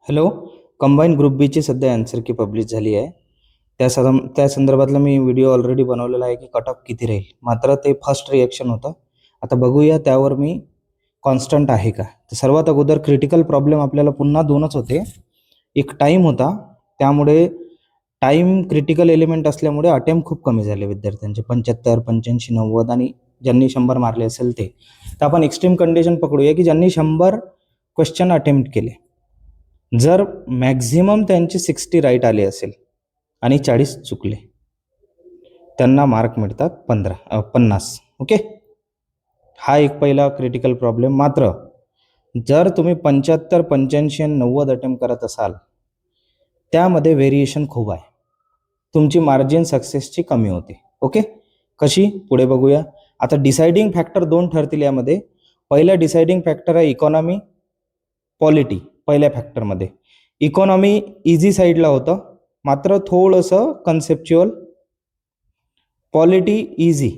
Hello. Combine group बीची सध्या answer की पब्लिश झाली आहे. त्या संदर्भातला मी व्हिडिओ ऑलरेडी बनवलेला आहे की कट ऑफ किती राहील. मात्र ते फर्स्ट रिएक्शन होतं. आता बघूया त्यावर मी कॉन्स्टंट आहे का. तर सर्वात अगोदर क्रिटिकल प्रॉब्लेम आपल्याला पुन्हा दोनच होते. एक टाईम होता, त्यामुळे टाईम क्रिटिकल एलिमेंट असल्यामुळे अटेम्प्ट खूप कमी झाले विद्यार्थ्यांचे, 75, 85, 90 आणि ज्यांनी 100 मारले असेल ते. तर आपण एक्स्ट्रीम कंडिशन पकडूया की ज्यांनी 100 क्वेश्चन अटेम्प्ट केले, जर मॅक्झिमम त्यांची 60 राईट आले असेल आणि 40 चुकले, त्यांना मार्क मिळतात 50. ओके, हा एक पहिला क्रिटिकल प्रॉब्लेम. मात्र जर तुम्ही 75, 85 आणि 90 अटेम्प्ट करत असाल, त्यामध्ये व्हेरिएशन खूप आहे, तुमची मार्जिन सक्सेसची कमी होते. ओके, कशी पुढे बघूया. आता डिसाइडिंग फॅक्टर दोन ठरतील यामध्ये. पहिला डिसाइडिंग फॅक्टर आहे इकॉनॉमी, पॉलिटी. पहिल्या फॅक्टरमध्ये इकॉनॉमी इझी साईडला होतं, मात्र थोडंसं कन्सेप्च्युअल. Polity easy.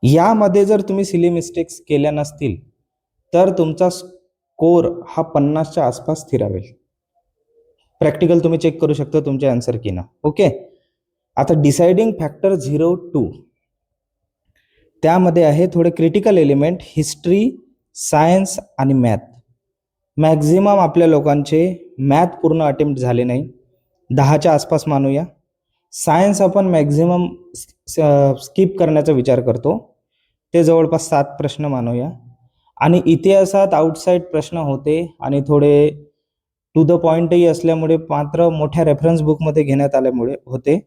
यामध्ये जर तुम्ही सिली मिस्टेक्स केल्या नसतील तर तुमचा स्कोर हा 50च्या आसपास स्थिरावेल. प्रॅक्टिकल तुम्ही चेक करू शकता तुमच्या आन्सर की ना. ओके, आता डिसाइडिंग फॅक्टर 02, त्यामध्ये आहे थोडे क्रिटिकल एलिमेंट, हिस्ट्री, सायन्स आणि मॅथ. मॅक्झिमम आपल्या लोकांचे मॅथ पूर्ण अटेम्प्ट झाले नाही, 10च्या आसपास मानूया. सायन्स आपण मॅक्झिमम स्किप करण्याचा विचार करतो, ते जवळपास 7 प्रश्न मानूया. आणि इतिहासात आउटसाईड प्रश्न होते आणि थोडे टू द पॉईंटही असल्यामुळे, मात्र मोठ्या रेफरन्स बुकमध्ये घेण्यात आल्यामुळे होते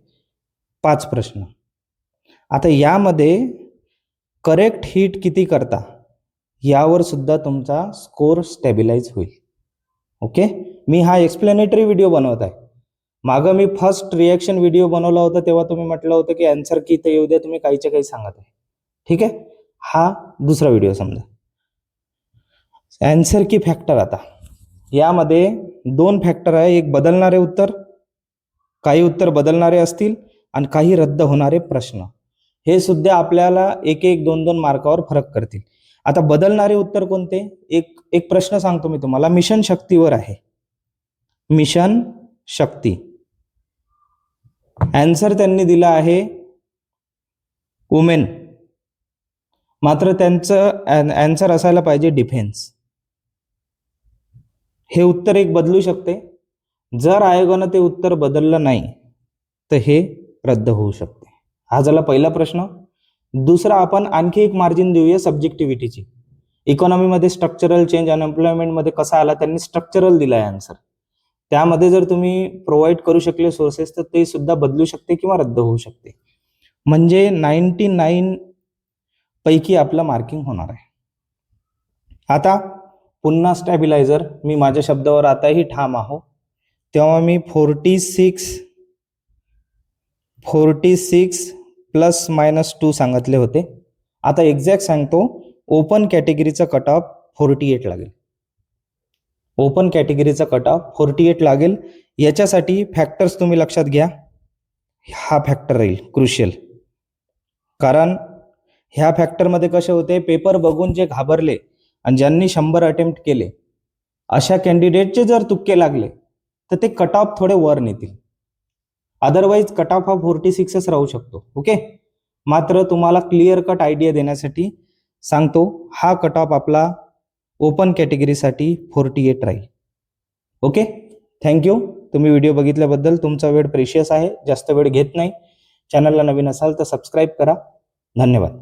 5 प्रश्न. आता यामध्ये करेक्ट हिट किती करता यावर सुद्धा तुमचा स्कोर स्टॅबिलाइज होईल. ओके, मी हा एक्सप्लेनेटरी व्हिडिओ बनवत आहे. मागं मी फर्स्ट रिॲक्शन व्हिडिओ बनवला होता, तेव्हा तुम्ही म्हटलं होतं की आन्सर की तर येऊ द्या, तुम्ही काहीच्या काही सांगत आहे. ठीक आहे, हा दुसरा व्हिडिओ समजा. आन्सर की फॅक्टर. आता यामध्ये 2 फॅक्टर आहे. एक बदलणारे उत्तर, काही उत्तर बदलणारे असतील आणि काही रद्द होणारे प्रश्न. हे सुद्धा आपल्याला 1-1, 2-2 मार्कावर फरक करतील. आता बदलणारे उत्तर कोणते. एक प्रश्न सांगतो मी तुम्हाला, मिशन शक्तीवर आहे. मिशन शक्ती, आन्सर त्यांनी दिला आहे वुमेन, मात्र त्यांचं आन्सर असायला पाहिजे डिफेन्स. हे उत्तर एक बदलू शकते. जर आयोगानं ते उत्तर बदललं नाही तर हे रद्द होऊ शकते. हा झाला पहिला प्रश्न. दुसरा, आपण आणखी एक मार्जिन देऊया सब्जेक्टिव्हिटीची. इकॉनॉमीमध्ये स्ट्रक्चरल चेंज, अनएम्प्लॉयमेंटमध्ये कसा आला, त्यांनी स्ट्रक्चरल दिला आहे आन्सर. त्यामध्ये जर तुम्ही प्रोव्हाइड करू शकले सोर्सेस तर ते सुद्धा बदलू शकते किंवा रद्द होऊ शकते. म्हणजे 99 पैकी आपलं मार्किंग होणार आहे. आता पुन्हा स्टॅबिलायझर, मी माझ्या शब्दावर आताही ठाम आहो. तेव्हा मी 46 +- 2 सांगितले होते. आता एक्झॅक्ट सांगतो, ओपन कॅटेगरीचा कट ऑफ 48 लागेल. ओपन कॅटेगरीचा कट ऑफ 48 लागेल. याच्यासाठी फॅक्टर्स तुम्ही लक्षात घ्या. हा फॅक्टर राहील क्रुशियल, कारण ह्या फॅक्टरमध्ये कसे होते, पेपर बघून जे घाबरले आणि ज्यांनी 100 अटेम्प्ट केले अशा कॅन्डिडेटचे जर तुक्के लागले तर ते कट ऑफ थोडे वर नेतील. अदरवाईज कट ऑफ हा 46च राहू शकतो. ओके, मात्र तुम्हाला क्लिअर कट आयडिया देण्यासाठी सांगतो, हा कट ऑफ आपला ओपन कॅटेगरीसाठी 48 राहील. Okay, thank you. तुम्ही व्हिडिओ बघितल्याबद्दल. तुमचा वेळ प्रेशियस आहे, जास्त वेळ घेत नाही. चॅनलला नवीन असाल तर सबस्क्राईब करा. धन्यवाद.